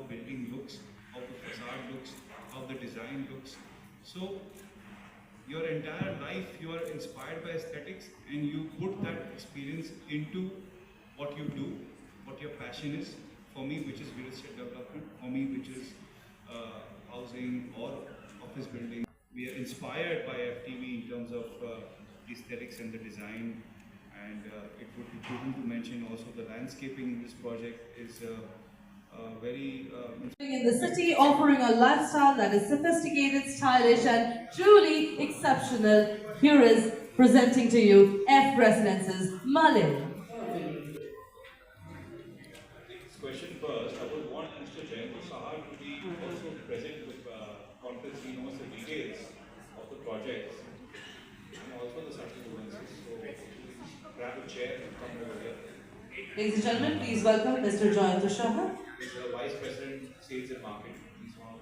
the building looks, how the facade looks, how the design looks. So your entire life you are inspired by aesthetics, and you put that experience into what you do, what your passion is. For me, which is real estate development, for me, which is housing or office building. We are inspired by FTV in terms of the aesthetics and the design, and it would be prudent to mention also the landscaping in this project is very in the city, offering a lifestyle that is sophisticated, stylish, and truly exceptional. Here is presenting to you F Residences, Malin. Question first, I would want Mr. Jayant Sahar to be also present with conference. He knows the details of the projects and also the subtle nuances. So grab a chair and come over here. Ladies and gentlemen, please welcome Mr. Jayant Sahar. He's the Vice President, Sales and Marketing. He's one of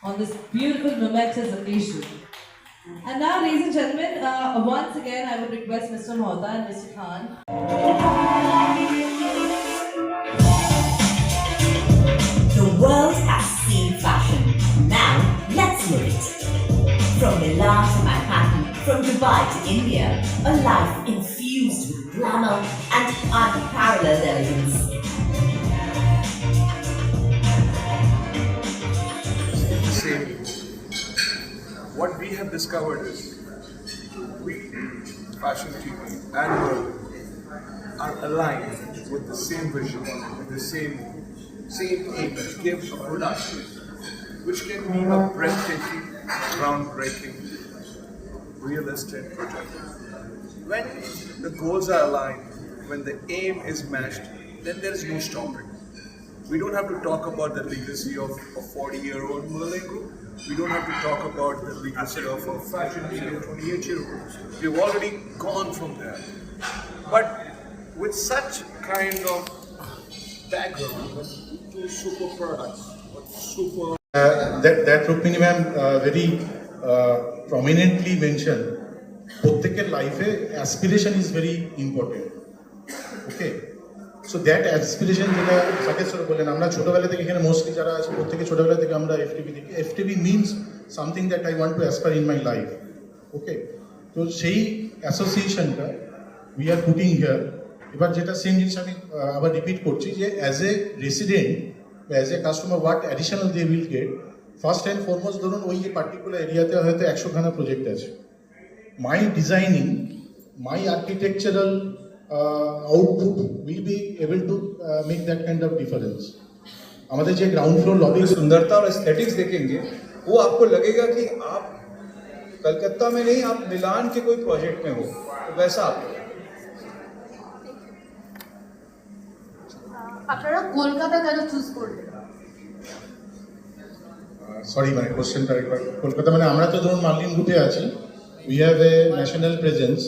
on this beautiful momentous occasion. And now, ladies and gentlemen, once again I would request Mr. Mohta and Mr. Khan. The world has seen fashion. Now, let's move it. From Milan to Manhattan, from Dubai to India, a life infused with glamour and unparalleled elegance. What we have discovered is we, Fashion TV and World, are aligned with the same vision, with the same aim to give a product which can be a breathtaking, groundbreaking, real estate project. When the goals are aligned, when the aim is matched, then there is no stopping. We don't have to talk about the legacy of a 40-year-old Merlin Group. We don't have to talk about the legacy of a fashion media 28-year-old. We've already gone from there. But with such kind of background, to super products, super... that Rukmini ma'am very prominently mentioned, প্রত্যেকের লাইফে aspiration is very important. Okay, so that aspiration যেটা Saket sir বললেন, আমরা ছোটোবেলা থেকে এখানে mostly যারা আছে প্রত্যেকে ছোটোবেলা থেকে আমরা এফটিভি দেখি। FTV means something that I want to aspire in my life. Okay, তো সেই অ্যাসোসিয়েশনটা উই আর পুটিং হিয়ার। এবার যেটা সেম জিনিস আমি আবার রিপিট করছি যে অ্যাজ এ রেসিডেন্ট বা as a customer what additional they will get, first and foremost ধরুন ওই পার্টিকুলার এরিয়াতে হয়তো 100খানা প্রজেক্ট আছে। My designing, my architectural output will be able to make that kind of difference. हमारे जो ग्राउंड फ्लोर लॉबी सुंदरता और एस्थेटिक्स देखेंगे, वो आपको लगेगा कि आप कलकत्ता में नहीं, आप मिलान के कोई प्रोजेक्ट में हो, तो वैसा आपको আপনারা কলকাতা কেন চুজ করলেন? সরি মানে কোশ্চেনটা একবার কলকাতা মানে আমরা তো ধরুন মার্লিন গ্রুপে আছি, we have a national presence.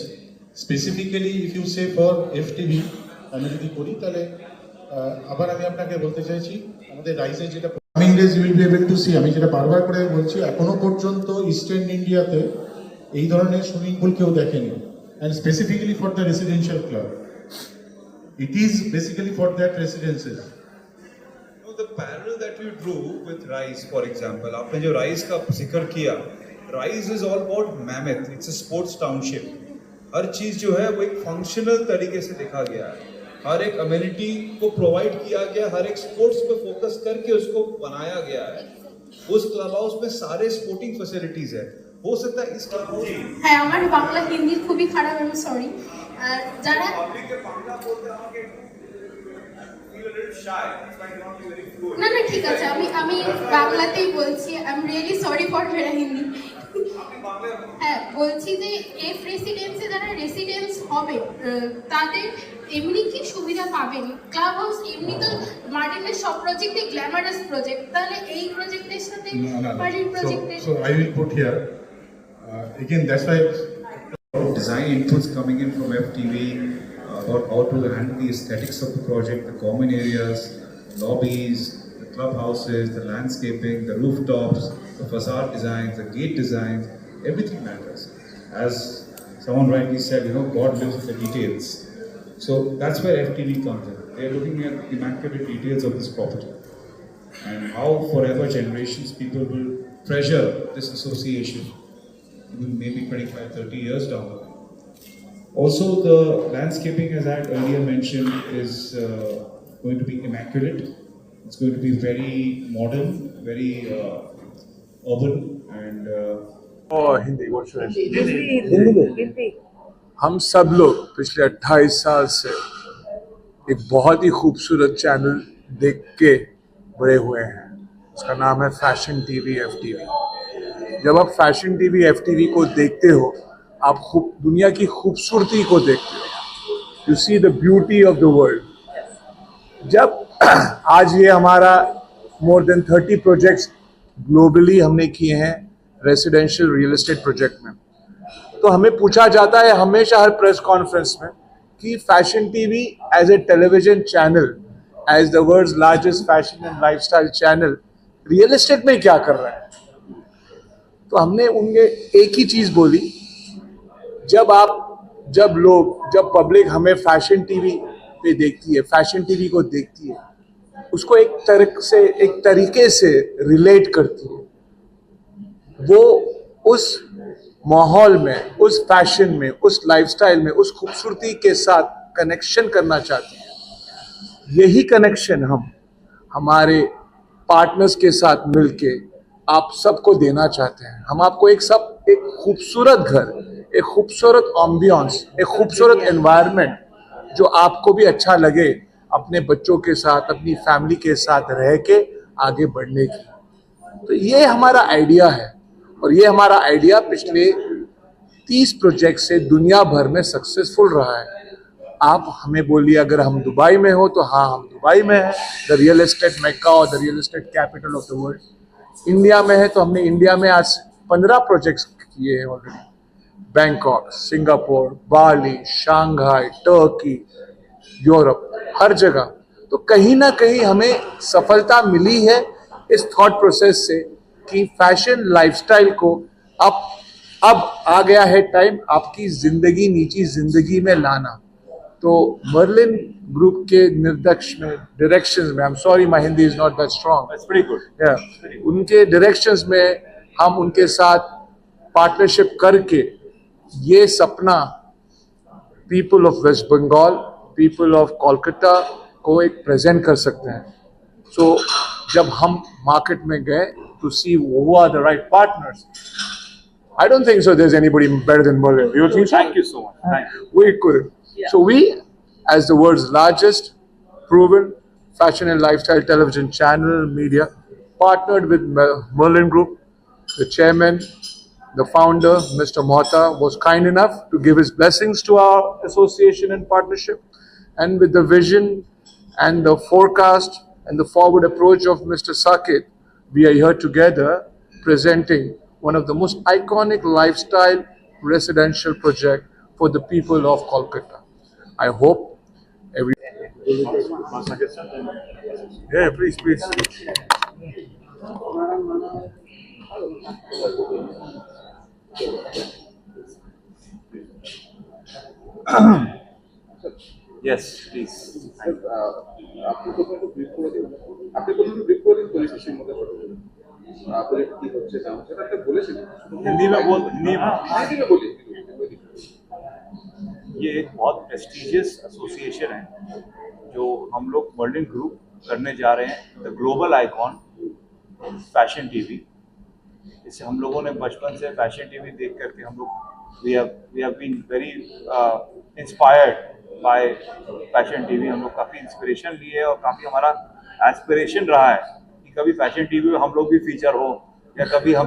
Specifically if you say for FTV আমি যদি করি তাহলে আবার আমি আপনাকে বলতে চাইছি আমাদের রাইজের যেটা coming days you will be able to see, আমি যেটা বারবার করে বলছি এখনো পর্যন্ত ইস্টার্ন ইন্ডিয়াতে এই ধরনের সুইমিং পুল কেউ দেখেনি, and specifically for the residential club. It is basically for that residences. the parallel that you drew with Rise, for example, आपने जो Rise का जिक्र किया, Rise is all about Mammoth, it's a sports township. हर चीज़ जो है वो एक functional तरीके से देखा गया है, हर एक अम्यूनिटी को प्रोवाइड किया गया, हर एक स्पोर्ट्स पे फोकस करके उसको बनाया गया है। उस क्लब हाउस में सारे स्पोर्टिंग फैसिलिटीज है। हो सकता है इस क्लब हाउस হ্যাঁ, আমার বাংলা হিন্দি খুবই খারাপ, আমি সরি। আর যারা না না ঠিক আছে, আমি বাংলাতেই বলছি, I am really sorry for মেরা হিন্দি। হ্যাঁ, বলছি যে এফ রেসিডেন্সে যারা রেসিডেন্স হবে তাদের এমনি কি সুবিধা পাবেন? ক্লাব হাউস এমনি তো মার্টিনের সব প্রজেক্টই গ্ল্যামারাস প্রজেক্ট, তাহলে এই প্রজেক্টের সাথে মার্টিন প্রজেক্টের So I will put here again, that's why design inputs coming in from FTV about how to handle the aesthetics of the project, the common areas, lobbies, the clubhouses, the landscaping, the rooftops, the facade designs, the gate designs. Everything matters. As someone rightly said, God lives in the details. So that's where FTV comes in. They're looking at the immaculate details of this property and how forever generations people will treasure this association, even maybe 25, 30 years down the line. Also, the landscaping, as I had earlier mentioned, is going to be immaculate. It's going to be very modern, very urban, and और Hindi what should I say? हम सब लोग पिछले 28 साल से एक बहुत ही खूबसूरत चैनल देख के बड़े हुए हैं। उसका नाम है फैशन टीवी FTV। जब आप फैशन टीवी FTV को देखते हो, आप दुनिया की खूबसूरती को देखते हो। You see the beauty of the world. जब आज ये हमारा मोर देन 30 प्रोजेक्ट्स ग्लोबली हमने किए हैं रेसिडेंशियल रियल एस्टेट प्रोजेक्ट में, तो हमें पूछा जाता है हमेशा हर प्रेस कॉन्फ्रेंस में कि fashion TV as a television channel, as the world's largest fashion and lifestyle channel, real estate में क्या कर रहा है। तो हमने उनके एक ही चीज बोली, जब पब्लिक हमें फैशन टीवी पे देखती है, फैशन टीवी को देखती है, उसको एक तरीके से रिलेट करती है, वो उस माहौल में, उस फैशन में, उस लाइफस्टाइल में, उस खूबसूरती के साथ कनेक्शन करना चाहती है। यही कनेक्शन हम हमारे पार्टनर्स के साथ मिलके आप सबको देना चाहते हैं। हम आपको एक खूबसूरत घर, एक खूबसूरत एम्बियंस, एक खूबसूरत एनवायरनमेंट जो आपको भी अच्छा लगे अपने बच्चों के साथ, अपनी फैमिली के साथ रह के आगे बढ़ने की। तो ये हमारा आइडिया है और ये हमारा आइडिया पिछले 30 प्रोजेक्ट से दुनिया भर में सक्सेसफुल रहा है। आप हमें बोलिए अगर हम दुबई में हो तो हाँ, हम दुबई में हैं, द रियल एस्टेट मेक्का और the real estate capital of the world. India में है तो हमने इंडिया में आज 15 प्रोजेक्ट्स किए हैं ऑलरेडी, बैंकॉक, सिंगापुर, बाली, शंघाई, टर्की, यूरोप, हर जगह। तो कहीं ना कहीं हमें सफलता मिली है इस थॉट प्रोसेस से कि फैशन लाइफस्टाइल को अब आ गया है टाइम आपकी जिंदगी, निजी जिंदगी में लाना। तो मर्लिन ग्रुप के डायरेक्शंस में, I am sorry my Hindi is not that strong, it's pretty good, उनके डायरेक्शंस में हम उनके साथ पार्टनरशिप करके ये सपना people of West Bengal, people of Kolkata को एक प्रेजेंट कर सकते हैं। सो जब हम मार्केट में गए to see who are the right partners, I don't think so there's anybody better than Merlin. You think so? Thank you so much. Thank you. We couldn't. Yeah. So we, as the world's largest proven fashion and lifestyle television channel media, partnered with Merlin Group. The chairman, the founder, Mr. Mohta, was kind enough to give his blessings to our association and partnership. And with the vision and the forecast and the forward approach of Mr. Sakit, we are here together presenting one of the most iconic lifestyle residential project for the people of Kolkata. I hope every... Yeah, please. Yes, please. আপনি কোথাও brief করে দিন, আপনি কোথাও brief করে দিন police স্টেশনের মধ্যে আপনাদের কি হচ্ছে না হচ্ছে একটা বলেছিলেন हिंदी में বলি। ये एक बहुत प्रेस्टिजियस एसोसिएशन है जो हम लोग मर्लिन ग्रुप करने जा रहे हैं, the global icon fashion TV. इससे हम लोगों ने बचपन से फैशन टीवी देख करके हम लोग we have been very inspired by fashion TV. हम लोग काफ़ी इंस्पिरेशन लिए और काफ़ी हमारा एस्पिरेशन रहा है कि कभी फैशन टीवी में हम लोग भी फीचर हो या कभी हम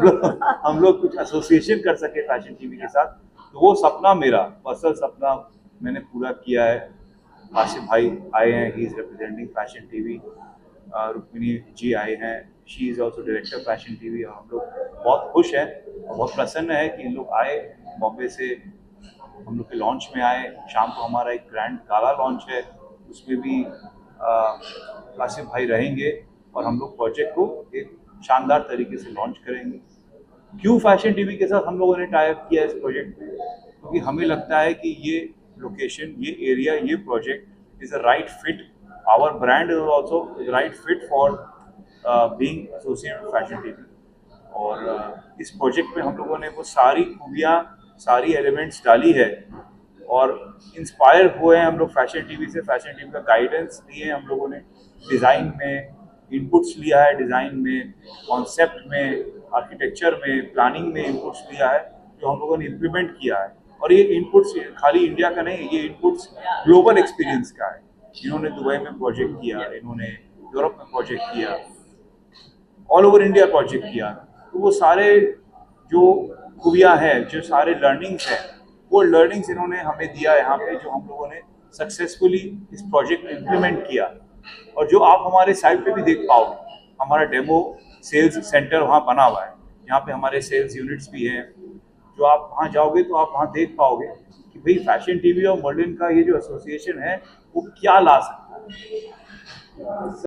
लोग कुछ एसोसिएशन कर सके फैशन टीवी के साथ। तो वो सपना मेरा पर्सनल सपना मैंने पूरा किया है। आसिफ भाई आए हैं, he is representing fashion TV. Rukmini ji आए हैं, she is also director fashion TV. और हम लोग बहुत खुश हैं और बहुत प्रसन्न है कि इन लोग आए, बॉम्बे से हम लोग के लॉन्च में आए। शाम को हमारा एक ग्रैंड गाला लॉन्च है, उसमें भी आसिफ भाई रहेंगे और हम लोग प्रोजेक्ट को एक शानदार तरीके से लॉन्च करेंगे। क्यों फैशन टीवी के साथ हम लोगों ने टाई अप किया इस प्रोजेक्ट में? क्योंकि हमें लगता है कि ये लोकेशन, ये एरिया, ये project is a right fit. Our brand is also right fit for being associated with fashion TV. और इस प्रोजेक्ट में हम लोगों ने वो सारी खूबियाँ, सारी एलिमेंट्स डाली है और इंस्पायर हुए हैं हम लोग फैशन टीवी से. फैशन टीवी का गाइडेंस लिए हम लोगों ने, डिज़ाइन में इनपुट्स लिया है, डिज़ाइन में, कॉन्सेप्ट में, आर्किटेक्चर में, प्लानिंग में इनपुट्स लिया है जो हम लोगों ने इम्प्लीमेंट किया है. और ये इनपुट्स खाली इंडिया का नहीं, ये इनपुट्स ग्लोबल एक्सपीरियंस का है. इन्होंने दुबई में प्रोजेक्ट किया, इन्होंने यूरोप में प्रोजेक्ट किया, ऑल ओवर इंडिया प्रोजेक्ट किया. तो वो सारे जो खूबियाँ हैं, जो सारे लर्निंग्स हैं, वो लर्निंग्स इन्होंने हमें दिया यहाँ पे, जो हम लोगों ने सक्सेसफुली इस प्रोजेक्ट में इम्प्लीमेंट किया. और जो आप हमारे साइट पे भी देख पाओगे, हमारा डेमो सेल्स सेंटर वहाँ बना हुआ है, यहाँ पे हमारे सेल्स यूनिट्स भी हैं. जो आप वहाँ जाओगे तो आप वहाँ देख पाओगे कि भाई फैशन टीवी और मर्लिन का ये जो एसोसिएशन है वो क्या ला सकता है.